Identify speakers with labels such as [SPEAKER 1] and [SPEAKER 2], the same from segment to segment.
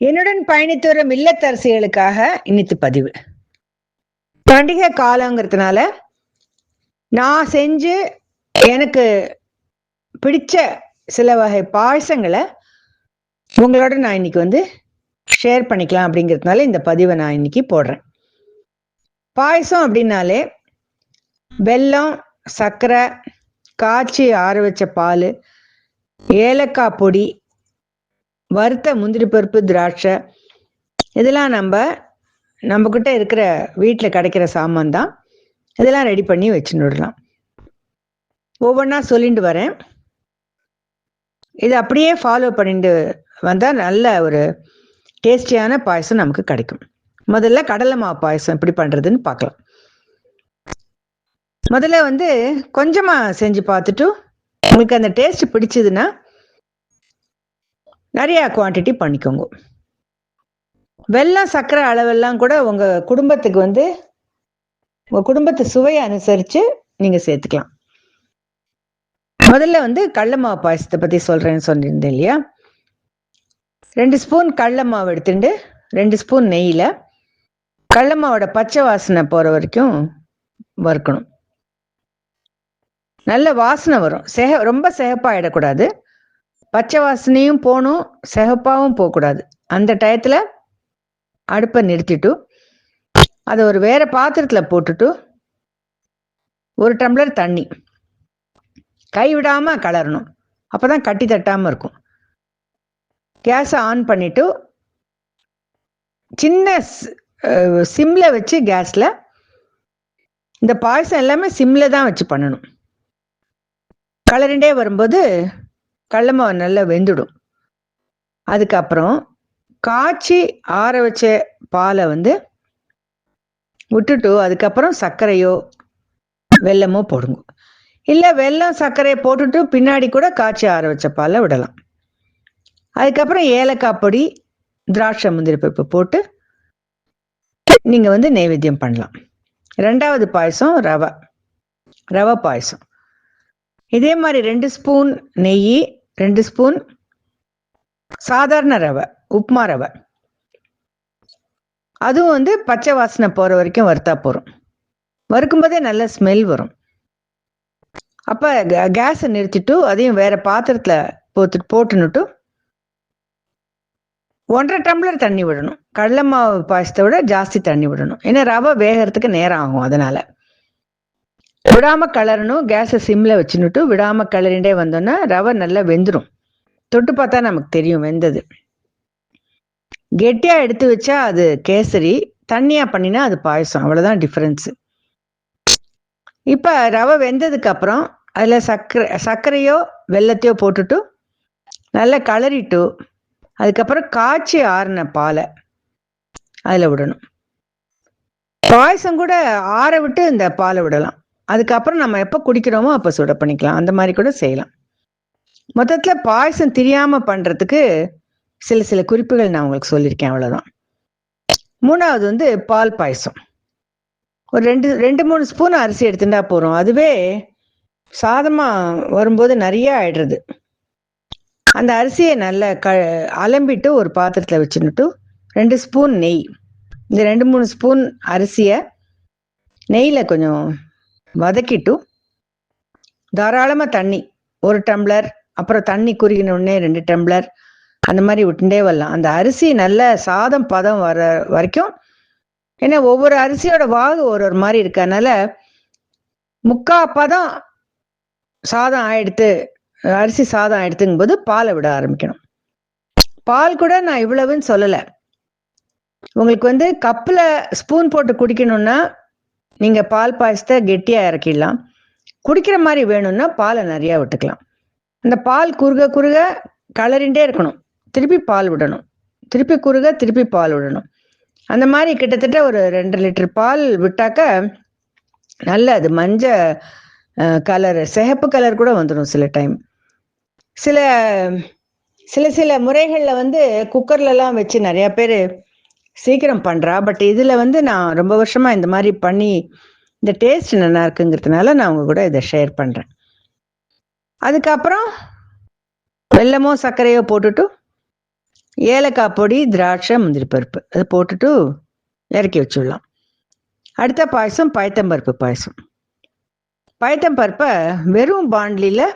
[SPEAKER 1] என்னுடன் பயணித்து வரும் இல்லத்தரசிகளுக்காக இன்னித்து பதிவு. பண்டிகை காலங்கிறதுனால நான் செஞ்சு எனக்கு பிடிச்ச சில வகை பாயசங்களை உங்களோட நான் இன்னைக்கு ஷேர் பண்ணிக்கலாம் அப்படிங்கிறதுனால இந்த பதிவை நான் இன்னைக்கு போடுறேன். பாயசம் அப்படின்னாலே வெல்லம், சர்க்கரை, காய்ச்சி ஆற வச்ச பால், ஏலக்காய் பொடி, வறுத்த முந்திரி பருப்பு, திராட்சை, இதெல்லாம் நம்ம கிட்ட இருக்கிற வீட்டில் கிடைக்கிற சாமான் தான். இதெல்லாம் ரெடி பண்ணி வச்சுடலாம். ஒவ்வொன்றா சொல்லிட்டு வரேன். இது அப்படியே ஃபாலோ பண்ணிட்டு வந்தால் நல்ல ஒரு டேஸ்டியான பாயசம் நமக்கு கிடைக்கும். முதல்ல கடலை மாவு பாயசம் எப்படி பண்ணுறதுன்னு பார்க்கலாம். முதல்ல கொஞ்சமாக செஞ்சு பார்த்துட்டு உங்களுக்கு அந்த டேஸ்ட் பிடிச்சதுன்னா நிறையா குவான்டிட்டி பண்ணிக்கோங்க. வெல்லம், சர்க்கரை அளவெல்லாம் கூட உங்கள் குடும்பத்துக்கு உங்கள் குடும்பத்து சுவையை அனுசரித்து நீங்கள் சேர்த்துக்கலாம். முதல்ல கடலை மாவு பாயசத்தை பற்றி சொல்கிறேன்னு சொல்லியிருந்தேன் இல்லையா? 2 ஸ்பூன் கடலை மாவு எடுத்துட்டு 2 ஸ்பூன் நெய்யில் கடலை மாவோட பச்சை வாசனை போகிற வரைக்கும் வறுக்கணும். நல்ல வாசனை வரும். ரொம்ப சிகப்பாயிடக்கூடாது. பச்சை வாசனையும் போகணும், சிகப்பாகவும் போகக்கூடாது. அந்த டயத்தில் அடுப்பை நிறுத்திட்டு அதை ஒரு வேற பாத்திரத்தில் போட்டுட்டு 1 டம்ளர் தண்ணி கைவிடாமல் கலரணும். அப்போ தான் கட்டி தட்டாமல் இருக்கும். கேஸை ஆன் பண்ணிவிட்டு சின்ன சிம்மில் வச்சு கேஸில் இந்த பாயசம் எல்லாமே சிம்மில் தான் வச்சு பண்ணணும். கலரிண்டே வரும்போது கடலை மாவு நல்லா வெந்துடும். அதுக்கப்புறம் காய்ச்சி ஆற வச்ச பாலை விட்டுட்டு அதுக்கப்புறம் சர்க்கரையோ வெல்லமோ போடுங்க. இல்லை வெல்லம் சர்க்கரையை போட்டுட்டு பின்னாடி கூட காய்ச்சி ஆற வச்ச பாலை விடலாம். அதுக்கப்புறம் ஏலக்காய் பொடி, திராட்சை, முந்திரி பருப்பு போட்டு நீங்கள் நைவேத்தியம் பண்ணலாம். 2வது பாயசம் ரவை பாயசம். இதே மாதிரி 2 ஸ்பூன் நெய், 2 ஸ்பூன் சாதாரண ரவை, உப்புமா ரவை, அதுவும் பச்சை வாசனை போகிற வரைக்கும் வறுத்தா போகிறோம். வறுக்கும்போதே நல்ல ஸ்மெல் வரும். அப்போ கேஸை நிறுத்திட்டு அதையும் வேற பாத்திரத்தில் போட்டுன்னுட்டு 1.5 டம்ளர் தண்ணி விடணும். கடலை மாவு பாயசத்தை விட ஜாஸ்தி தண்ணி விடணும். ஏன்னா ரவை வேகிறதுக்கு நேரம் ஆகும். அதனால விடாமல் கலரணும். கேஸை சிம்மில் வச்சுன்னுட்டு விடாமல் கலரிண்டே வந்தோன்னா ரவை நல்லா வெந்துடும். தொட்டு பார்த்தா நமக்கு தெரியும் வெந்தது. கெட்டியாக எடுத்து வச்சா அது கேசரி, தண்ணியாக பண்ணினா அது பாயசம். அவ்வளோதான் டிஃப்ரென்ஸு. இப்போ ரவை வெந்ததுக்கு அப்புறம் அதில் சர்க்கரையோ வெல்லத்தையோ போட்டுட்டு நல்லா கலரிட்டு அதுக்கப்புறம் காய்ச்சி ஆறின பாலை அதில் விடணும். பாயசம் கூட ஆற விட்டு இந்த பாலை விடலாம். அதுக்கப்புறம் நம்ம எப்போ குடிக்கிறோமோ அப்போ சுட பண்ணிக்கலாம். அந்த மாதிரி கூட செய்யலாம். மொத்தத்தில் பாயசம் தெரியாமல் பண்ணுறதுக்கு சில குறிப்புகள் நான் உங்களுக்கு சொல்லியிருக்கேன். அவ்வளோதான். 3வது பால் பாயசம். ஒரு 2-3 ஸ்பூன் அரிசி எடுத்துட்டா போகிறோம். அதுவே சாதமாக வரும்போது நிறைய ஆயிடுறது. அந்த அரிசியை நல்லா அலம்பிட்டு ஒரு பாத்திரத்தில் வச்சுன்னுட்டு 2 ஸ்பூன் நெய், இந்த 2-3 ஸ்பூன் அரிசியை நெய்யில் கொஞ்சம் வதக்கிட்டு தாராளமாக தண்ணி 1 டம்ளர், அப்புறம் தண்ணி குறுகினோடனே 2 டம்ளர், அந்த மாதிரி விட்டுட்டே வரலாம். அந்த அரிசி நல்ல சாதம் பதம் வர வரைக்கும். ஏன்னா ஒவ்வொரு அரிசியோட வாகு ஒரு மாதிரி இருக்கனால 3/4 பதம் சாதம் ஆயிடுத்து, அரிசி சாதம் ஆயிடுத்துங்கும் போது பாலை விட ஆரம்பிக்கணும். பால் கூட நான் இவ்வளவுன்னு சொல்லலை. உங்களுக்கு கப்பில் ஸ்பூன் போட்டு குடிக்கணும்னா நீங்கள் பால் பாயசத்தை கெட்டியாக இறக்கிடலாம். குடிக்கிற மாதிரி வேணும்னா பாலை நிறையா விட்டுக்கலாம். அந்த பால் குறுக கலரிண்டே இருக்கணும். திருப்பி பால் விடணும், திருப்பி குறுக திருப்பி பால் விடணும். அந்த மாதிரி கிட்டத்தட்ட ஒரு 2 லிட்டர் பால் விட்டாக்க நல்ல அது மஞ்சள் கலர், சிகப்பு கலர் கூட வந்துடும் சில டைம். சில முறைகளில் குக்கர்லலாம் வச்சு நிறையா பேர் சீக்கிரம் பண்ணுறா. பட் இதில் நான் ரொம்ப வருஷமாக இந்த மாதிரி பண்ணி இந்த டேஸ்ட் நல்லா இருக்குங்கிறதுனால நான் உங்க கூட இதை ஷேர் பண்ணுறேன். அதுக்கப்புறம் வெல்லமோ சர்க்கரையோ போட்டுட்டு ஏலக்காய் பொடி, திராட்சை, முந்திரி பருப்பு அது போட்டுட்டு இறக்கி வச்சுடலாம். அடுத்த பாயசம் பயத்தம்பருப்பு பாயசம். பயத்தம்பருப்பை வெறும் பாண்டிலில்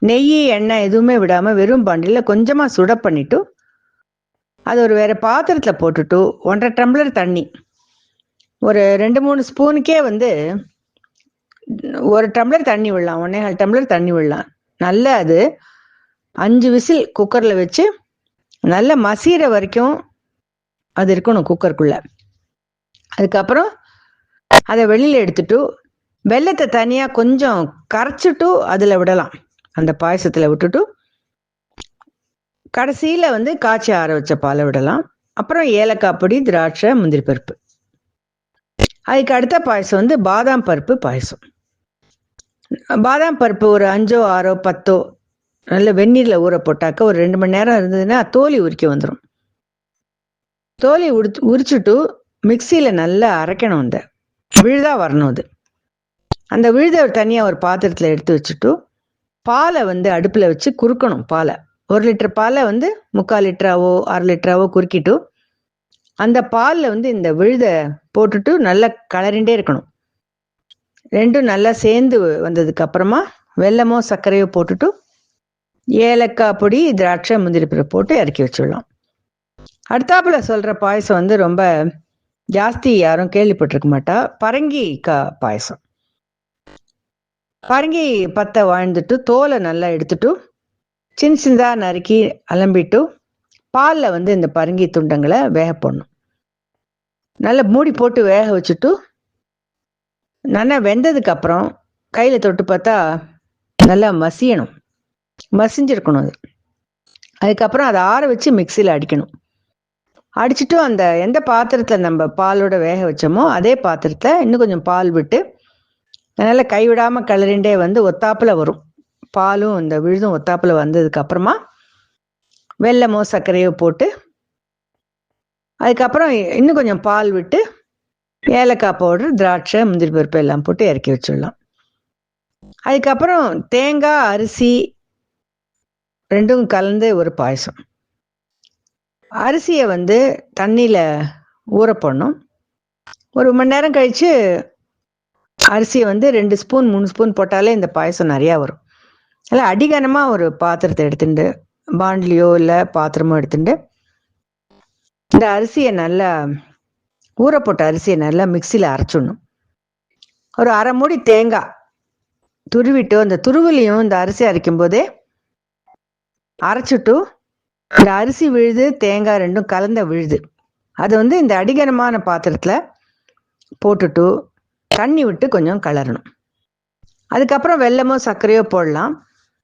[SPEAKER 1] நெய் எண்ணெய் எதுவுமே விடாமல் வெறும் பாண்டிலில் கொஞ்சமாக சுட பண்ணிவிட்டு அது ஒரு வேறு பாத்திரத்தில் போட்டுட்டு 1.5 டம்ளர் தண்ணி, ஒரு 2-3 ஸ்பூனுக்கே 1 டம்ளர் தண்ணி விடலாம், 1.25 டம்ளர் தண்ணி விடலாம். நல்லா அது 5 விசில் குக்கரில் வச்சு நல்லா மசீர வரைக்கும் அது இருக்கணும் குக்கருக்குள்ள. அதுக்கப்புறம் அதை வெளியில் எடுத்துட்டு வெல்லத்தை தனியாக கொஞ்சம் கரைச்சிட்டு அதில் விடலாம், அந்த பாயசத்தில் விட்டுட்டு கடைசியில் காய்ச்சி ஆற வச்ச பாலை விடலாம். அப்புறம் ஏலக்காய் பொடி, திராட்சை, முந்திரி பருப்பு. அதுக்கு அடுத்த பாயசம் பாதாம் பருப்பு பாயசம். பாதாம் பருப்பு ஒரு 5 6 10 நல்ல வெந்நீரில் ஊற போட்டாக்க ஒரு 2 மணி நேரம் இருந்ததுன்னா தோலி உரிக்க வந்துடும். தோலி உரிச்சுட்டு மிக்சியில் நல்லா அரைக்கணும். அந்த விழுதாக வரணும். அது அந்த விழுத தனியாக ஒரு பாத்திரத்தில் எடுத்து வச்சுட்டு பாலை அடுப்பில் வச்சு குறுக்கணும். பாலை 1 லிட்டர் பாலை 3/4 லிட்டராவோ 1/2 லிட்டராவோ குறுக்கிட்டு அந்த பாலில் இந்த விழுத போட்டுட்டு நல்லா கலரிண்டே இருக்கணும். ரெண்டும் நல்லா சேர்ந்து வந்ததுக்கு அப்புறமா வெல்லமோ சர்க்கரையோ போட்டுட்டு ஏலக்காய் பொடி, திராட்சை, முந்திரி பருப்பு போட்டு இறக்கி வச்சுடலாம். அடுத்தாப்புல சொல்கிற பாயசம் ரொம்ப ஜாஸ்தி யாரும் கேள்விப்பட்டிருக்க மாட்டா, பரங்கிக்காய் பாயசம். பரங்கி பத்தை வாழ்ந்துட்டு தோலை நல்லா எடுத்துட்டு சின்ன சின்னதாக நறுக்கி அலம்பிட்டு பாலில் இந்த பரங்கி துண்டங்களை வேக போடணும். நல்லா மூடி போட்டு வேக வச்சுட்டு நல்லா வெந்ததுக்கு அப்புறம் கையில் தொட்டு பார்த்தா நல்லா மசியணும், மசிஞ்சிருக்கணும். அது அதுக்கப்புறம் அதை ஆற வச்சு மிக்சியில் அடிக்கணும். அடிச்சுட்டு அந்த எந்த பாத்திரத்தில் நம்ம பாலோட வேக வச்சோமோ அதே பாத்திரத்தில் இன்னும் கொஞ்சம் பால் விட்டு நல்லா கைவிடாமல் கலரிண்டே ஒத்தாப்பில் வரும். பாலும் இந்த விழுதும் ஒத்தாப்பில் வந்ததுக்கு அப்புறமா வெல்லமோ சர்க்கரையோ போட்டு அதுக்கப்புறம் இன்னும் கொஞ்சம் பால் விட்டு ஏலக்காய் பவுடர், திராட்சை, முந்திரி பருப்பு எல்லாம் போட்டு இறக்கி வச்சிடலாம். அதுக்கப்புறம் தேங்காய், அரிசி ரெண்டும் கலந்து ஒரு பாயசம். அரிசியை தண்ணியில் ஊற போடணும். 1 மணி நேரம் கழித்து அரிசியை 2 ஸ்பூன் 3 ஸ்பூன் போட்டாலே இந்த பாயசம் நிறையா வரும். அதில் அடிகனமாக ஒரு பாத்திரத்தை எடுத்துட்டு பாண்டிலியோ இல்லை பாத்திரமோ எடுத்துட்டு இந்த அரிசியை நல்லா ஊற போட்ட அரிசியை நல்லா மிக்சியில் அரைச்சிடணும். ஒரு 1/2 மூடி தேங்காய் துருவிட்டு அந்த துருவிலையும் இந்த அரிசி அரைக்கும் போதே அரைச்சிட்டு இந்த அரிசி விழுது தேங்காய் ரெண்டும் கலந்த விழுது அது இந்த அடிகனமான பாத்திரத்தில் போட்டுட்டு தண்ணி விட்டு கொஞ்சம் கலரணும். அதுக்கப்புறம் வெல்லமோ சர்க்கரையோ போடலாம்.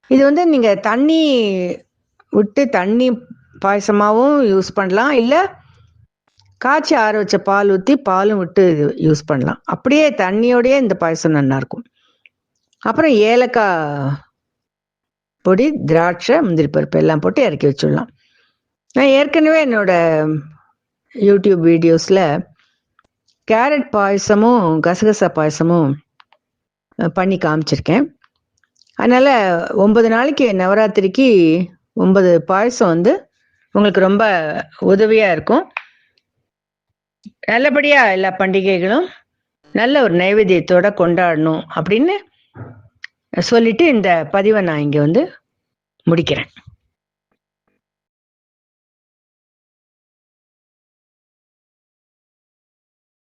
[SPEAKER 1] இது நீங்கள் தண்ணி விட்டு தண்ணி பாயசமாகவும் யூஸ் பண்ணலாம், இல்லை காய்ச்சி ஆற வச்ச பால் ஊற்றி பாலும் விட்டு யூஸ் பண்ணலாம். அப்படியே தண்ணியோடையே இந்த பாயசம் நல்லாயிருக்கும். அப்புறம் ஏலக்காய் பொடி, திராட்சை, முந்திரி பருப்பு எல்லாம் போட்டு இறக்கி வச்சிடலாம். நான் ஏற்கனவே என்னோட யூடியூப் வீடியோஸில் கேரட் பாயசமும் கசகசா பாயசமும் பண்ணி காமிச்சிருக்கேன். அதனால் 9 நாளைக்கு நவராத்திரிக்கு 9 பாயசம் உங்களுக்கு ரொம்ப உதவியாக இருக்கும். நல்லபடியாக எல்லா பண்டிகைகளும் நல்ல ஒரு நைவேத்தியத்தோடு கொண்டாடணும் அப்படின்னு சொல்லிட்டு இந்த பதிவை நான் இங்கே முடிக்கிறேன்.